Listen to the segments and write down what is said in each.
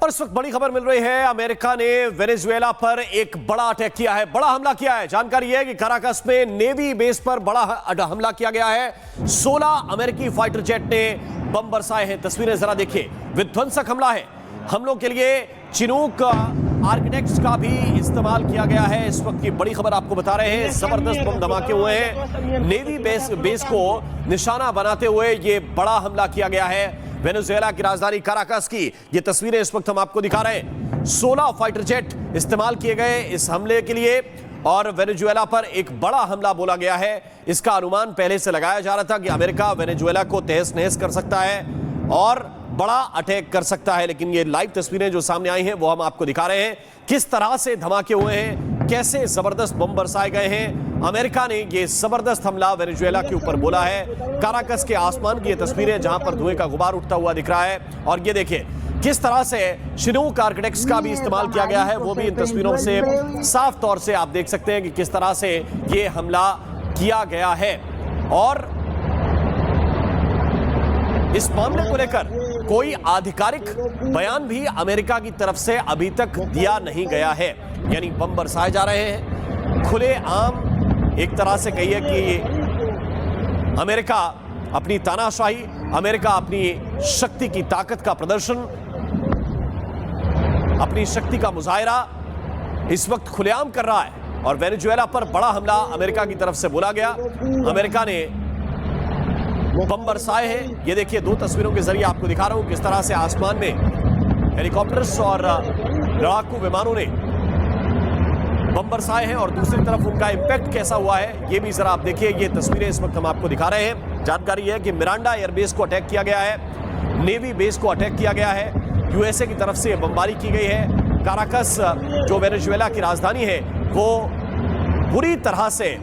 और इस वक्त बड़ी खबर मिल रही है, अमेरिका ने वेनेजुएला पर एक बड़ा अटैक किया है, बड़ा हमला किया है। जानकारी है कि काराकस में नेवी बेस पर बड़ा हमला किया गया है। 16 अमेरिकी फाइटर जेट ने बम बरसाए हैं। तस्वीरें जरा देखिए, विध्वंसक हमला है। हमलों के लिए चिनूक आर्किटेक्ट्स का भी इस्तेमाल किया गया है। इस वक्त की बड़ी खबर आपको बता रहे हैं, जबरदस्त बम धमाके हुए हैं। नेवी बेस को निशाना बनाते हुए ये बड़ा हमला किया गया है वेनेजुएला की राजधानी काराकस की। ये तस्वीरें इस वक्त हम आपको दिखा रहे हैं। 16 फाइटर जेट इस्तेमाल किए गए इस हमले के लिए और वेनेजुएला पर एक बड़ा हमला बोला गया है। इसका अनुमान पहले से लगाया जा रहा था कि अमेरिका वेनेजुएला को तहस नहस कर सकता है और बड़ा अटैक कर सकता है, लेकिन ये लाइव तस्वीरें जो सामने आई हैं वो हम आपको दिखा रहे हैं, किस तरह से धमाके हुए हैं, कैसे जबरदस्त बम बरसाए गए हैं। अमेरिका ने ये जबरदस्त हमला वेनेजुएला के ऊपर बोला है। काराकस के आसमान की ये तस्वीरें जहां पर धुएं का गुबार उठता हुआ दिख रहा है और ये देखिए किस तरह से चिनूक आर्किटेक्ट्स का भी इस्तेमाल किया गया है, वो भी इन तस्वीरों से साफ तौर से आप देख सकते हैं कि किस तरह से ये हमला किया गया है। और इस मामले को लेकर कोई आधिकारिक बयान भी अमेरिका की तरफ से अभी तक दिया नहीं गया है। यानी बम बरसाए जा रहे हैं खुले आम, एक तरह से कहिए कि अमेरिका अपनी तानाशाही, अमेरिका अपनी शक्ति की ताकत का प्रदर्शन, अपनी शक्ति का मुजाहिरा इस वक्त खुलेआम कर रहा है और वेनेजुएला पर बड़ा हमला अमेरिका की तरफ से बोला गया। अमेरिका ने बम बरसाए हैं। ये देखिए, दो तस्वीरों के जरिए आपको दिखा रहा हूं किस तरह से आसमान में हेलीकॉप्टर्स और लड़ाकू विमानों ने बम बरसाए हैं और दूसरी तरफ उनका इंपैक्ट कैसा हुआ है ये भी जरा आप देखिए। ये तस्वीरें इस वक्त हम आपको दिखा रहे हैं। जानकारी है कि मिरांडा एयरबेस को अटैक किया गया है, नेवी बेस को अटैक किया गया है, यूएसए की तरफ से बमबारी की गई है। काराकस जो वेनेजुएला की राजधानी है वो बुरी तरह से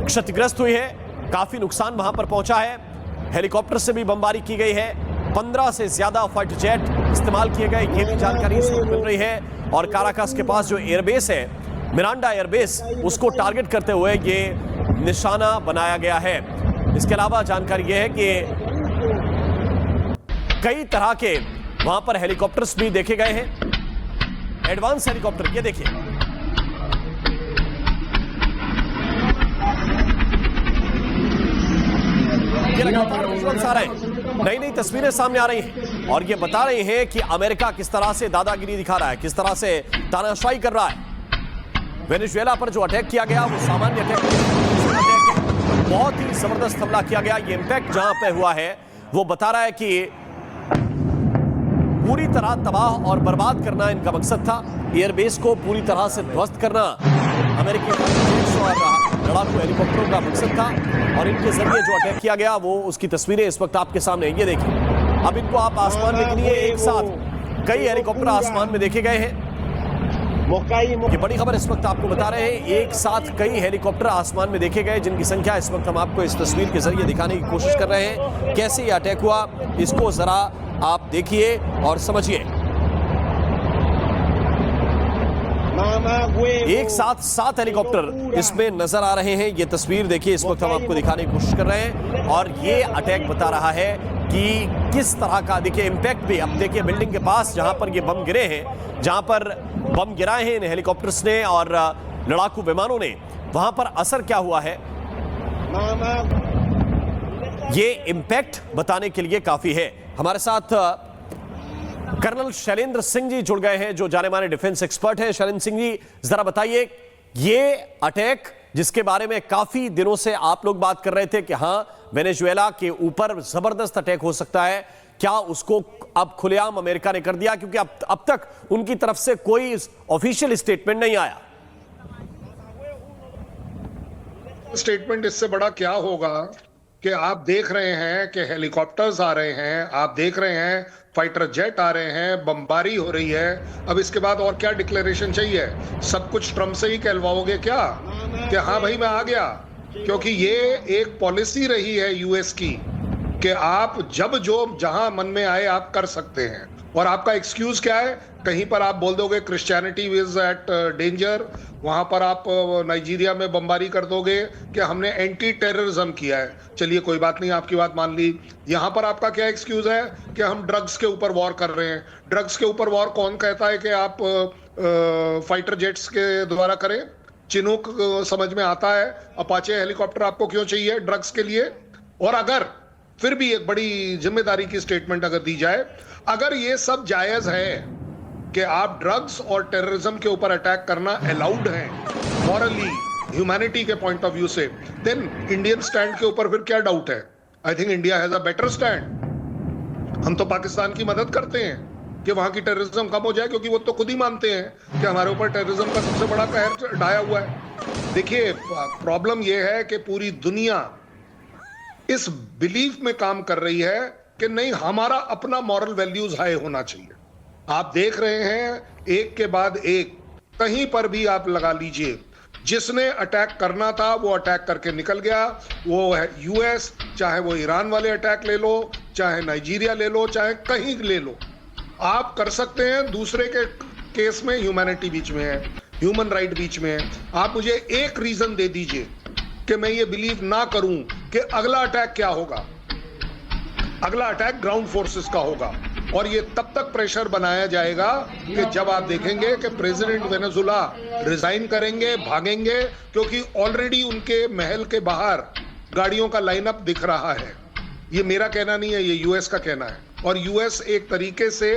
क्षतिग्रस्त हुई है, काफी नुकसान वहां पर पहुंचा है। हेलीकॉप्टर से भी बमबारी की गई है, 15 से ज्यादा फाइटर जेट इस्तेमाल किए गए, ये भी जानकारी इस वक्त मिल रही है। और काराकस के पास जो एयरबेस है, मिरांडा एयरबेस, उसको टारगेट करते हुए ये निशाना बनाया गया है। इसके अलावा जानकारी यह है कि कई तरह के वहां पर हेलीकॉप्टर्स भी देखे गए हैं, एडवांस हेलीकॉप्टर। ये देखिए, ये लगातार विजुअल्स आ रहे हैं, नई नई तस्वीरें सामने आ रही हैं और ये बता रही हैं कि अमेरिका किस तरह से दादागिरी दिखा रहा है, किस तरह से तानाशाही कर रहा है। वेनेजुएला पर जो अटैक किया गया वो सामान्य अटैक है, बहुत ही जबरदस्त हमला किया गया। ये इंपैक्ट जहां पे हुआ है वो बता रहा है कि पूरी तरह तबाह और बर्बाद करना इनका मकसद था। एयरबेस को पूरी तरह से ध्वस्त करना अमेरिकी और लड़ाकू हेलीकॉप्टरों का मकसद था और इनके जरिए जो अटैक किया गया वो उसकी तस्वीरें इस वक्त आपके सामने। ये देखिए, अब इनको आप आसमान में गिनिए, एक साथ कई हेलीकॉप्टर आसमान में देखे गए हैं। ये बड़ी खबर इस वक्त आपको बता रहे हैं, एक साथ कई हेलीकॉप्टर आसमान में देखे गए, जिनकी संख्या इस वक्त हम आपको इस तस्वीर के जरिए दिखाने की कोशिश कर रहे हैं। कैसे ये अटैक हुआ इसको जरा आप देखिए और समझिए। एक साथ 7 हेलीकॉप्टर इसमें नजर आ रहे हैं। ये तस्वीर देखिए, इस वक्त हम आपको दिखाने की कोशिश कर रहे हैं और ये अटैक बता रहा है कि किस तरह का, देखिए इंपैक्ट भी। अब देखिए बिल्डिंग के पास जहां पर ये बम गिरे हैं, जहां पर बम गिराए हैं इन हेलीकॉप्टर्स ने और लड़ाकू विमानों ने, वहां पर असर क्या हुआ है ये इंपैक्ट बताने के लिए काफी है। हमारे साथ कर्नल शैलेंद्र सिंह जी जुड़ गए हैं जो जाने माने डिफेंस एक्सपर्ट हैं। शैलेंद्र सिंह जी, जरा बताइए, ये अटैक जिसके बारे में काफी दिनों से आप लोग बात कर रहे थे कि हां वेनेजुएला के ऊपर जबरदस्त अटैक हो सकता है, क्या उसको अब खुलेआम अमेरिका ने कर दिया? क्योंकि अब तक उनकी तरफ से कोई ऑफिशियल स्टेटमेंट नहीं आया। स्टेटमेंट इससे बड़ा क्या होगा कि आप देख रहे हैं कि हेलीकॉप्टर्स आ रहे हैं, आप देख रहे हैं फाइटर जेट आ रहे हैं, बमबारी हो रही है। अब इसके बाद और क्या डिक्लेरेशन चाहिए? सब कुछ ट्रम्प से ही कहलवाओगे क्या कि हाँ भाई मैं आ गया? क्योंकि ये एक पॉलिसी रही है यूएस की कि आप जब जो जहां मन में आए आप कर सकते हैं। और आपका एक्सक्यूज क्या है? कहीं पर आप बोल दोगे क्रिश्चियनिटी इज एट डेंजर, वहां पर आप नाइजीरिया में बमबारी कर दोगे कि हमने एंटी टेररिज्म किया है। चलिए कोई बात नहीं, आपकी बात मान ली। यहां पर आपका क्या एक्सक्यूज है कि हम ड्रग्स के ऊपर वॉर कर रहे हैं। ड्रग्स के ऊपर वॉर कौन कहता है कि आप फाइटर जेट्स के द्वारा करें? चिनूक समझ में आता है, अपाचे हेलीकॉप्टर आपको क्यों चाहिए ड्रग्स के लिए? और अगर फिर भी एक बड़ी जिम्मेदारी की स्टेटमेंट अगर दी जाए, अगर ये सब जायज है कि आप ड्रग्स और टेररिज्म के ऊपर अटैक करना अलाउड है मॉरली, ह्यूमैनिटी के पॉइंट ऑफ व्यू से, देन इंडियन स्टैंड के ऊपर फिर क्या डाउट है? I think India has a better stand. हम तो पाकिस्तान की मदद करते हैं कि वहां की टेररिज्म कम हो जाए, क्योंकि वो तो खुद ही मानते हैं कि हमारे ऊपर टेररिज्म का सबसे बड़ा कहर ढाया हुआ है। देखिए, प्रॉब्लम यह है कि पूरी दुनिया इस बिलीफ में काम कर रही है कि नहीं, हमारा अपना मॉरल वैल्यूज हाई होना चाहिए। आप देख रहे हैं एक के बाद एक, कहीं पर भी आप लगा लीजिए, जिसने अटैक करना था वो अटैक करके निकल गया। वो है यूएस, चाहे वो ईरान वाले अटैक ले लो, चाहे नाइजीरिया ले लो, चाहे कहीं ले लो, आप कर सकते हैं। दूसरे के केस में ह्यूमैनिटी बीच में है, ह्यूमन राइट बीच में है। आप मुझे एक रीजन दे दीजिए कि मैं ये बिलीव ना करूं कि अगला अटैक क्या होगा। अगला अटैक ग्राउंड फोर्सेस का होगा, और ये तब तक प्रेशर बनाया जाएगा कि जब आप देखेंगे कि प्रेसिडेंट वेनेजुला रिजाइन करेंगे, भागेंगे, क्योंकि ऑलरेडी उनके महल के बाहर गाड़ियों का लाइनअप दिख रहा है। ये मेरा कहना नहीं है, ये यूएस का कहना है। और यूएस एक तरीके से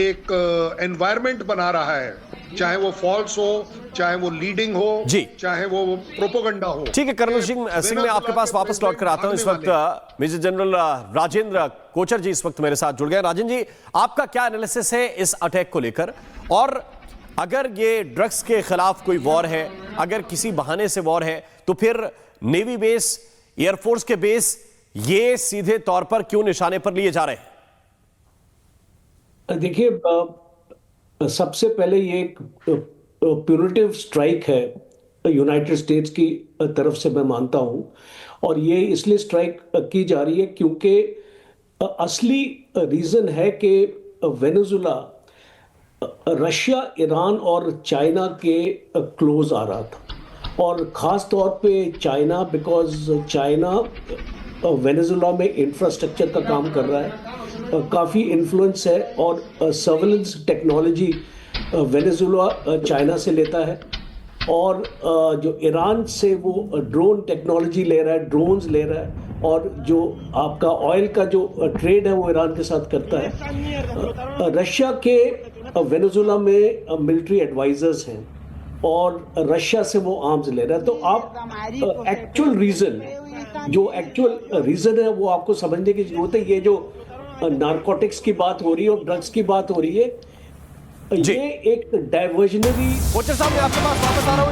एक एनवायरनमेंट बना रहा है, चाहे वो फॉल्स हो, चाहे वो लीडिंग हो जी, चाहे वो प्रोपोगंडा हो। ठीक है, कर्नल सिंह मैं आपके पास वापस लौट कर आता हूं। इस वक्त मेजर जनरल राजेंद्र कोचर जी इस वक्त मेरे साथ जुड़ गए। राजेंद्र जी, आपका क्या एनालिसिस है इस अटैक को लेकर? और अगर ये ड्रग्स के खिलाफ कोई वॉर है, अगर किसी बहाने से वॉर है, तो फिर नेवी बेस, एयरफोर्स के बेस ये सीधे तौर पर क्यों निशाने पर लिए जा रहे हैं? देखिए, सबसे पहले ये एक प्यूनिटिव स्ट्राइक है यूनाइटेड स्टेट्स की तरफ से, मैं मानता हूं। और ये इसलिए स्ट्राइक की जा रही है क्योंकि असली रीजन है कि वेनेजुला रशिया, ईरान और चाइना के क्लोज आ रहा था। और ख़ास तौर पे चाइना, बिकॉज चाइना वेनेजुला में इंफ्रास्ट्रक्चर का काम कर रहा है, काफ़ी इन्फ्लुएंस है, और सर्वेलेंस टेक्नोलॉजी वेनेजुला चाइना से लेता है। और जो ईरान से वो ड्रोन टेक्नोलॉजी ले रहा है, ड्रोन्स ले रहा है, और जो आपका ऑयल का जो ट्रेड है वो ईरान के साथ करता है। रशिया के वेनेजुला में मिलिट्री एडवाइजर्स हैं, और रशिया से वो आर्म्स ले रहा है। तो आप एक्चुअल रीज़न है वो आपको समझने की जरूरत है। ये जो नारकोटिक्स की बात हो रही है और ड्रग्स की बात हो रही है, ये एक डाइवर्जनरी। कोचर साहब, मैं आपके पास वापस आ रहा हूं।